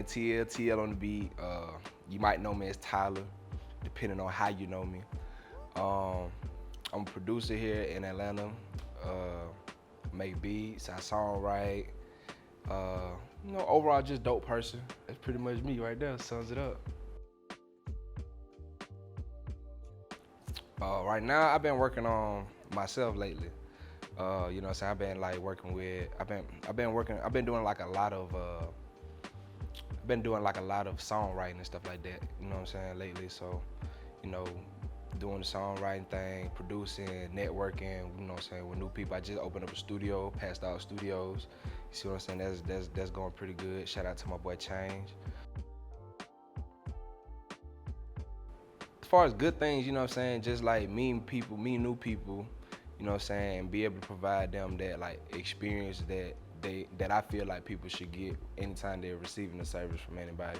TL on the beat. You might know me as Tyler, depending on how you know me. Um, I'm a producer here in Atlanta. Uh, make beats, I songwrite. Uh, overall just dope person. That's pretty much me right there. Sums it up. Right now, I've been working on myself lately. What I'm saying, I've been like working with. I've been doing like a lot of. I've been doing like a lot of songwriting and stuff like that. You know what I'm saying lately. So, you know, doing the songwriting thing, producing, networking. You know what I'm saying, with new people. I just opened up a studio, Passed Out Studios. You see what I'm saying? That's going pretty good. Shout out to my boy Change. As far as good things, you know what I'm saying, just like meeting people, meeting new people, you know what I'm saying, and be able to provide them that like experience that I feel like people should get anytime they're receiving a service from anybody.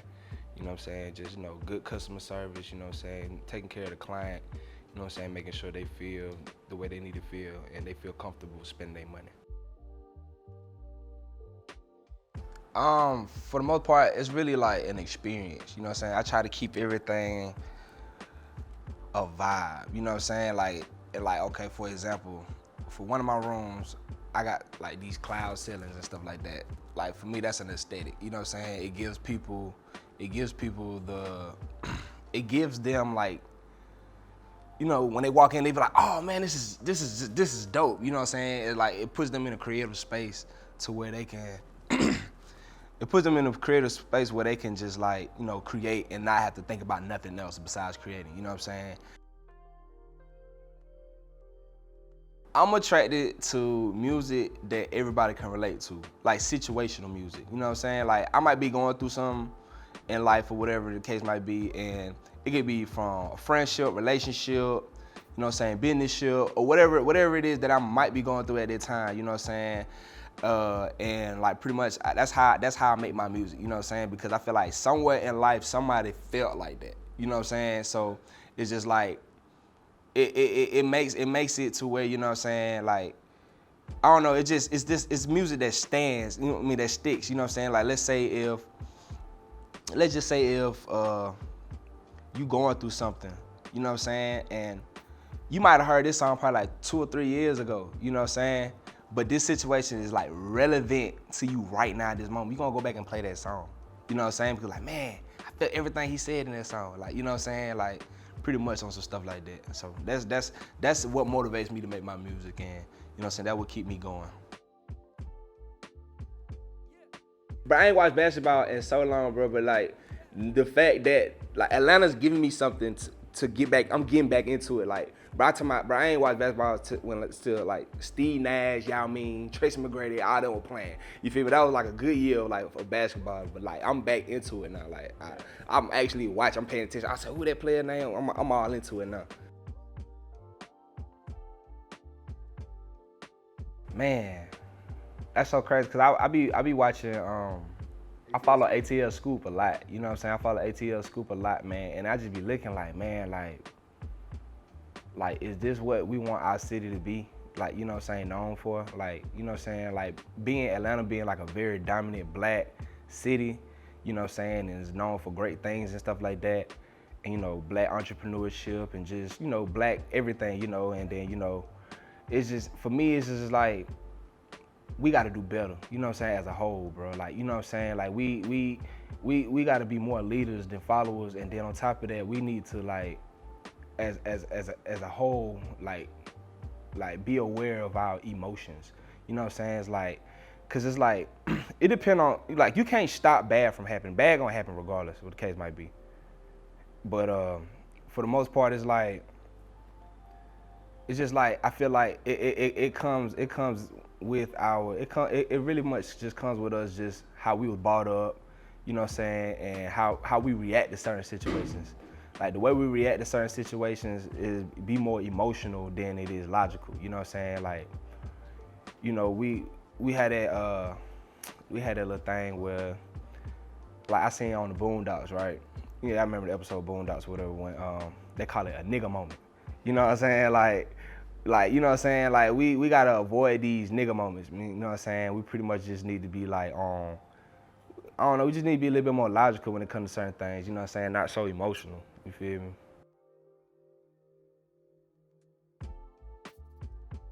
You know what I'm saying? Just, good customer service, you know what I'm saying, taking care of the client, you know what I'm saying, making sure they feel the way they need to feel and they feel comfortable spending their money. For the most part, it's really like an experience. You know what I'm saying? I try to keep everything a vibe. You know what I'm saying? Like okay, for example, for one of my rooms, I got like these cloud ceilings and stuff like that. Like for me, that's an aesthetic. You know what I'm saying? It gives people it gives them like, when they walk in, they be like, oh man, this is dope. You know what I'm saying? It puts them in a creative space to where they can. It puts them in a creative space where they can just like, create and not have to think about nothing else besides creating. You know what I'm saying? I'm attracted to music that everybody can relate to, like situational music. You know what I'm saying? Like I might be going through something in life or whatever the case might be, and it could be from a friendship, relationship, you know what I'm saying, business ship, or whatever it is that I might be going through at that time. You know what I'm saying? And like pretty much that's how I make my music. You know what I'm saying? Because I feel like somewhere in life somebody felt like that. You know what I'm saying? So it's just like it makes it to where, you know what I'm saying, like I don't know, it's music that stands, you know what I mean, that sticks. You know what I'm saying? Like let's just say if you going through something, you know what I'm saying, and you might have heard this song probably like 2 or 3 years ago, you know what I'm saying? But this situation is like relevant to you right now at this moment. You're gonna go back and play that song. You know what I'm saying? Because like, man, I felt everything he said in that song. Like, you know what I'm saying? Like pretty much on some stuff like that. So that's what motivates me to make my music, and you know what I'm saying, that would keep me going. But I ain't watched basketball in so long, bro. But like the fact that like Atlanta's giving me something to get back, I'm getting back into it. Like, bro, I ain't watched basketball when still like Steve Nash, Yao Ming, Tracy McGrady, all them were playing. You feel me? That was like a good year like for basketball. But like I'm back into it now. Like I'm actually watching. I'm paying attention. I said, who that player name? I'm all into it now. Man, that's so crazy because I be watching. I follow ATL Scoop a lot. You know what I'm saying? I follow ATL Scoop a lot, man, and I just be looking like, man, like is this what we want our city to be? Like, you know what I'm saying, known for? Like, you know what I'm saying? Like being Atlanta being like a very dominant black city, you know what I'm saying, and is known for great things and stuff like that. And black entrepreneurship and just, black everything, and then, it's just, for me, it's just like we got to do better, you know what I'm saying, as a whole, bro. Like, you know what I'm saying, like we got to be more leaders than followers, and then on top of that, we need to like as a whole, like be aware of our emotions. You know what I'm saying? It's like, cause it's like it depends on, like, you can't stop bad from happening. Bad gonna happen regardless, what the case might be. But for the most part, it's just like I feel like it comes with it really much just comes with us, just how we was brought up, you know what I'm saying, and how we react to certain situations. Like the way we react to certain situations is be more emotional than it is logical. You know what I'm saying? Like, we had that little thing where, like, I seen on the Boondocks, right? Yeah, I remember the episode of Boondocks, whatever, when they call it a nigga moment. You know what I'm saying? Like, you know what I'm saying? Like, we gotta avoid these nigga moments. You know what I'm saying? We pretty much just need to be like I don't know, we just need to be a little bit more logical when it comes to certain things, you know what I'm saying? Not so emotional, you feel me?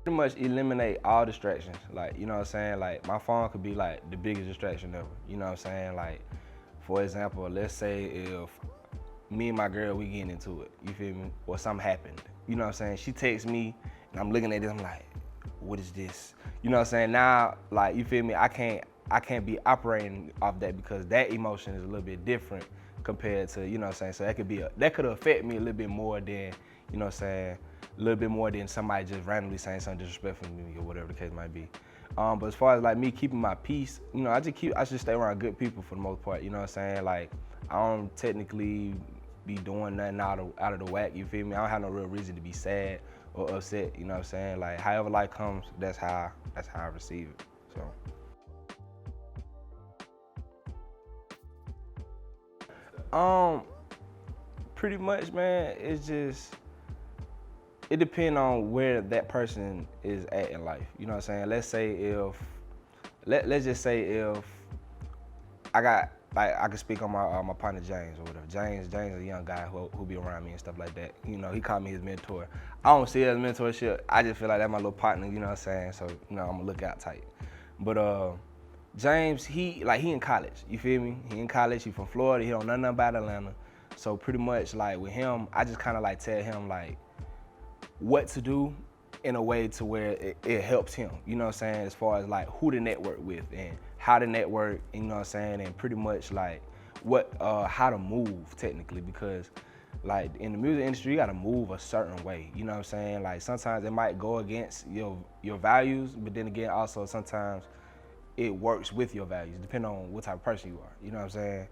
Pretty much eliminate all distractions. Like, you know what I'm saying? Like, my phone could be like the biggest distraction ever. You know what I'm saying? Like, for example, let's say if me and my girl, we getting into it, you feel me? Or something happened. You know what I'm saying? She texts me and I'm looking at this, I'm like, what is this? You know what I'm saying? Now, like, you feel me? I can't be operating off that because that emotion is a little bit different compared to, you know what I'm saying? So that could affect me a little bit more than, you know what I'm saying, a little bit more than somebody just randomly saying something disrespectful to me or whatever the case might be. But as far as like me keeping my peace, you know, I should stay around good people for the most part, you know what I'm saying? Like, I don't technically be doing nothing out of the whack, you feel me? I don't have no real reason to be sad or upset, you know what I'm saying? Like, however life comes, that's how I receive it, so. Pretty much, man, it depends on where that person is at in life. You know what I'm saying? Let's just say if I got, like, I can speak on my partner James or whatever. James is a young guy who be around me and stuff like that. You know, he called me his mentor. I don't see it as mentorship. I just feel like that's my little partner, you know what I'm saying? So, you know, I'm a lookout type. But James, he in college, you feel me? He in college, he from Florida, he don't know nothing about Atlanta. So pretty much like with him, I just kinda like tell him like what to do in a way to where it helps him, you know what I'm saying? As far as like who to network with and how to network, you know what I'm saying? And pretty much like how to move technically, because like in the music industry, you gotta move a certain way, you know what I'm saying? Like sometimes it might go against your values, but then again, also sometimes it works with your values, depending on what type of person you are, you know what I'm saying?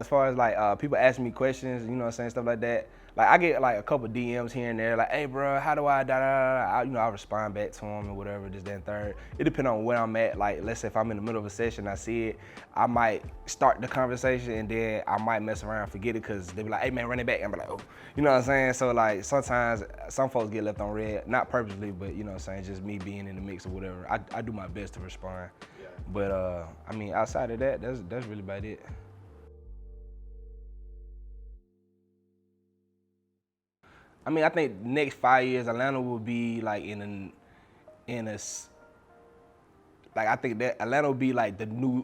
As far as like people asking me questions, you know what I'm saying, stuff like that. Like I get like a couple DMs here and there, like, hey bro, how do I da da da? You know, I respond back to them and whatever, this, that, and third. It depends on where I'm at. Like, let's say if I'm in the middle of a session, I see it, I might start the conversation and then I might mess around and forget it because they be like, hey man, run it back. And I'm like, oh, you know what I'm saying? So like sometimes some folks get left on red, not purposely, but you know what I'm saying, just me being in the mix or whatever. I do my best to respond. Yeah. But I mean, outside of that, that's really about it. I mean, I think next 5 years, Atlanta will be like in a like I think that Atlanta will be like the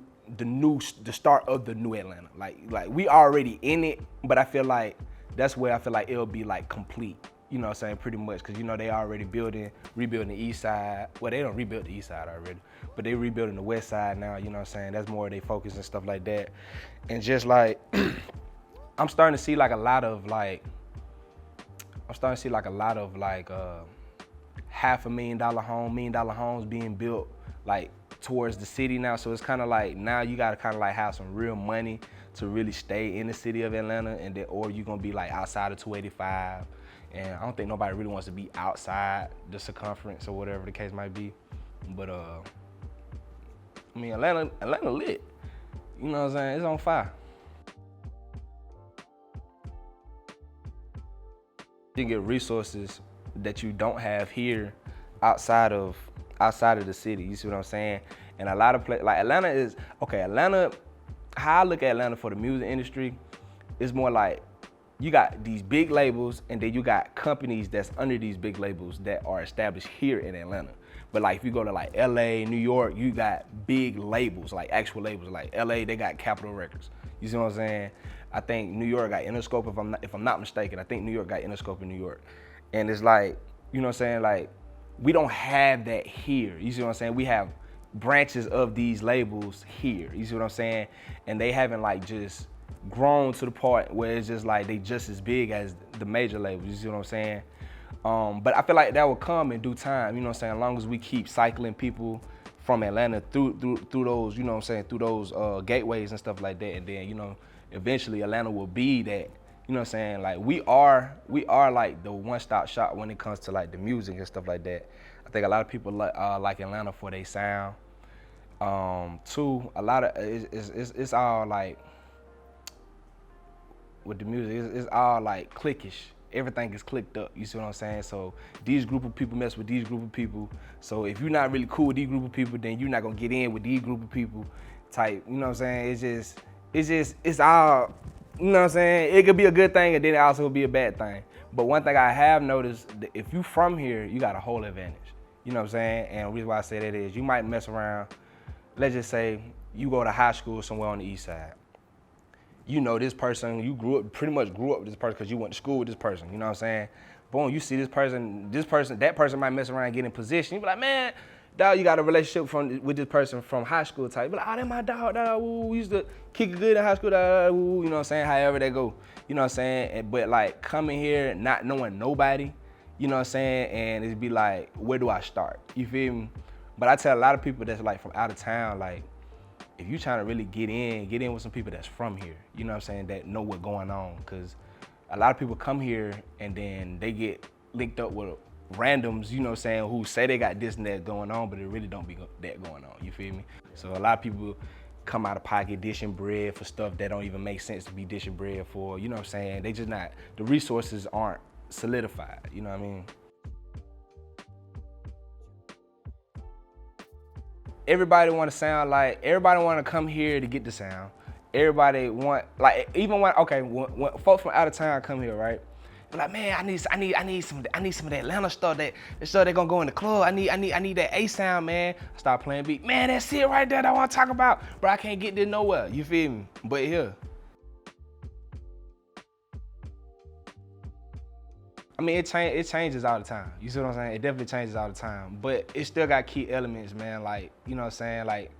start of the new Atlanta. Like we already in it, but I feel like that's where I feel like it'll be like complete. You know what I'm saying? Pretty much, because you know they already rebuilding the east side. Well, they don't rebuild the east side already, but they rebuilding the west side now. You know what I'm saying? That's more they focus and stuff like that. And just like I'm starting to see like a lot of like $500,000 home, $1 million homes being built like towards the city now. So it's kind of like now you gotta kind of like have some real money to really stay in the city of Atlanta, and then or you're gonna be like outside of 285. And I don't think nobody really wants to be outside the circumference or whatever the case might be. But I mean Atlanta lit. You know what I'm saying? It's on fire. You can get resources that you don't have here outside of the city. You see what I'm saying? And a lot of like Atlanta is okay. Atlanta, how I look at Atlanta for the music industry, is more like you got these big labels and then you got companies that's under these big labels that are established here in Atlanta. But like if you go to like LA, New York, you got big labels, like actual labels. Like LA, they got Capitol Records. You see what I'm saying? I think New York got Interscope, if I'm not mistaken. I think New York got Interscope in New York. And it's like, you know what I'm saying? Like, we don't have that here. You see what I'm saying? We have branches of these labels here. You see what I'm saying? And they haven't like just grown to the part where it's just like they just as big as the major labels. You see what I'm saying? But I feel like that will come in due time. You know what I'm saying? As long as we keep cycling people from Atlanta through those, you know what I'm saying, through those gateways and stuff like that. And then, you know, eventually Atlanta will be that, you know what I'm saying? Like we are like the one-stop shop when it comes to like the music and stuff like that. I think a lot of people like Atlanta for their sound. Two, a lot of it's all like with the music, it's all like cliquish. everything is clicked up. You see what I'm saying? So these group of people mess with these group of people. So if you're not really cool with these group of people, then you're not gonna get in with these group of people. Type, you know what I'm saying? It's all, you know what I'm saying? It could be a good thing and then it also could be a bad thing. But one thing I have noticed, if you from here, you got a whole advantage. You know what I'm saying? And the reason why I say that is you might mess around. Let's just say you go to high school somewhere on the east side. You know this person, you pretty much grew up with this person because you went to school with this person, you know what I'm saying? Boom, you see that person might mess around and get in position. You be like, man, dog, you got a relationship with this person from high school type. You be like, oh, that's my dog, woo, we used to kick it good in high school, woo, you know what I'm saying? However they go, you know what I'm saying? But like coming here, not knowing nobody, you know what I'm saying? And it'd be like, where do I start? You feel me? But I tell a lot of people that's like from out of town, like, if you trying to really get in with some people that's from here, you know what I'm saying, that know what's going on. Because a lot of people come here and then they get linked up with randoms, you know what I'm saying, who say they got this and that going on, but it really don't be that going on, you feel me? So a lot of people come out of pocket dishing bread for stuff that don't even make sense to be dishing bread for, you know what I'm saying? They just not, the resources aren't solidified, you know what I mean? Everybody want to sound like, everybody want to come here to get the sound. Everybody want, like, even when folks from out of town come here, right? They're like, man, I need some of that Atlanta stuff. That stuff they gonna go in the club. I need that A sound, man. I start playing beat. Man, that's it right there that I want to talk about. Bro, I can't get this nowhere. You feel me? But here, I mean, it changes all the time. You see what I'm saying? It definitely changes all the time. But it still got key elements, man. Like, you know what I'm saying? Like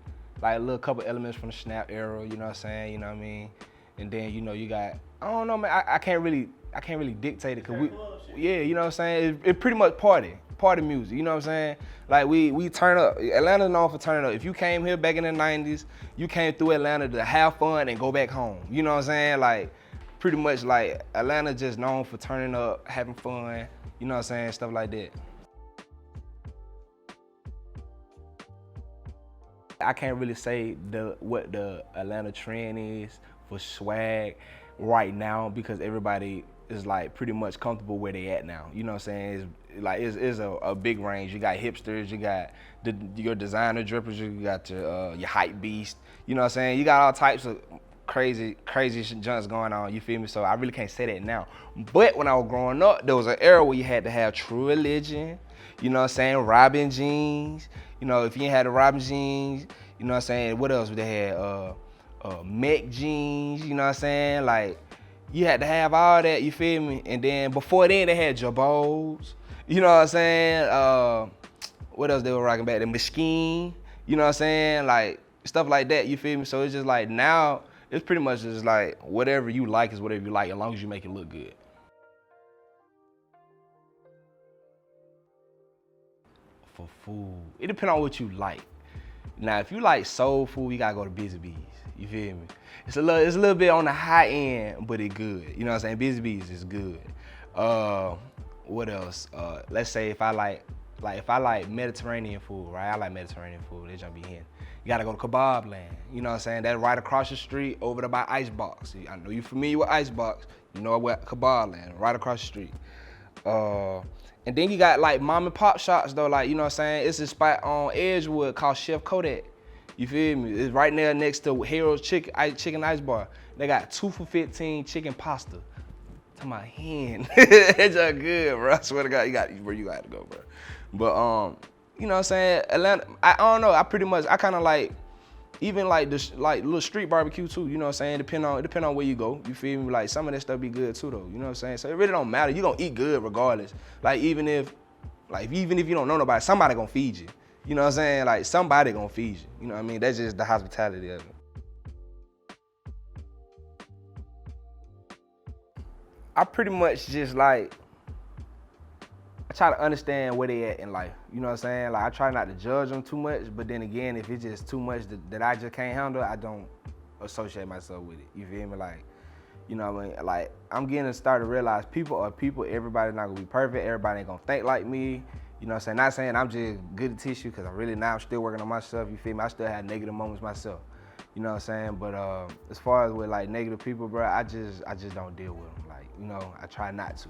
a little couple elements from the snap era. You know what I'm saying? You know what I mean? And then you know you got, I don't know, man. I can't really dictate it, cause yeah, you know what I'm saying? It pretty much party music. You know what I'm saying? Like we turn up. Atlanta's known for turning up. If you came here back in the '90s, you came through Atlanta to have fun and go back home. You know what I'm saying? Like, pretty much like Atlanta just known for turning up, having fun, you know what I'm saying, stuff like that. I can't really say what the Atlanta trend is for swag right now because everybody is like pretty much comfortable where they at now. You know what I'm saying? It's a big range. You got hipsters, you got your designer drippers, you got your hype beast. You know what I'm saying? You got all types of crazy junks going on, you feel me? So I really can't say that now. But when I was growing up, there was an era where you had to have True Religion, you know what I'm saying, Robin jeans. You know, if you ain't had the Robin jeans, you know what I'm saying, what else they had? Mech jeans, you know what I'm saying? Like, you had to have all that, you feel me? And then before then, they had Jabos, you know what I'm saying? What else they were rocking back then? Machine, you know what I'm saying? Like, stuff like that, you feel me? So it's just like now, it's pretty much just like whatever you like is whatever you like, as long as you make it look good. For food, it depends on what you like. Now, if you like soul food, you gotta go to Busy Bees. You feel me? It's a little bit on the high end, but it good. You know what I'm saying? Busy Bees is good. What else? Let's say if I like Mediterranean food, right? I like Mediterranean food. They just be hitting. You gotta go to Kebab Land. You know what I'm saying? That's right across the street over there by Icebox. I know you're familiar with Icebox. You know what Kebab Land, right across the street. And then you got like mom and pop shops though, like, you know what I'm saying? It's a spot on Edgewood called Chef Kodak. You feel me? It's right there next to Harold's Chicken Ice Bar. They got 2 for $15 chicken pasta. To my hand. It's just good, bro. I swear to God, you got to go, bro. But you know what I'm saying? Atlanta, I don't know. I kind of like, even like this, like little street barbecue too. You know what I'm saying? Depend on where you go. You feel me? Like some of that stuff be good too, though. You know what I'm saying? So it really don't matter. You gonna eat good regardless. Like even if you don't know nobody, somebody gonna feed you. You know what I'm saying? Like somebody gonna feed you. You know what I mean? That's just the hospitality of it. I pretty much just like, I try to understand where they at in life. You know what I'm saying? Like I try not to judge them too much, but then again, if it's just too much that I just can't handle, I don't associate myself with it. You feel me? Like, you know what I mean? Like I'm getting to start to realize people are people. Everybody's not gonna be perfect. Everybody ain't gonna think like me. You know what I'm saying? Not saying I'm just good at tissue, because I'm still working on myself. You feel me? I still have negative moments myself. You know what I'm saying? But as far as with like negative people, bro, I just don't deal with them. Like, you know, I try not to.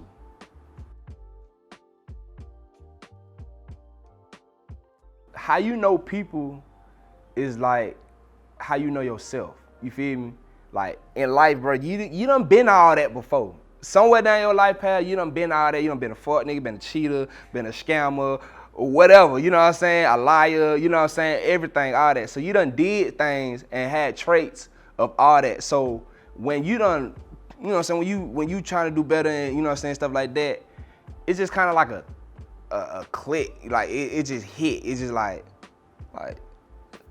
how you know people is like how you know yourself. You feel me? Like in life, bro, you done been all that before. Somewhere down your life path, you done been all that. You done been a fuck nigga, been a cheater, been a scammer, or whatever. You know what I'm saying? A liar. You know what I'm saying? Everything, all that. So you done did things and had traits of all that. So when you done, you know what I'm saying? When you trying to do better and you know what I'm saying, stuff like that, it's just kind of like a click. Like it just hit. It's just like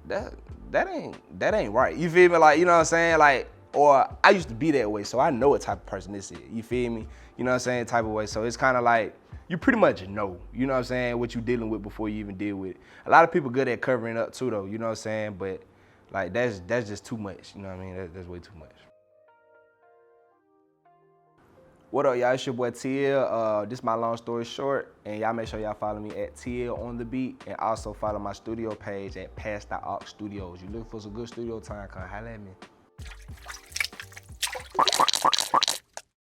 that ain't right. You feel me? Like, you know what I'm saying? Like, or I used to be that way, so I know what type of person this is. You feel me? You know what I'm saying? Type of way. So it's kind of like you pretty much know, you know what I'm saying, what you dealing with before you even deal with it. A lot of people good at covering up too though, you know what I'm saying? But like that's just too much, you know what I mean? That's way too much. What up, y'all? It's your boy TL. This is my long story short, and y'all make sure y'all follow me at TL on the beat, and also follow my studio page at Pass.Aux Studios. You looking for some good studio time? Come holla at me.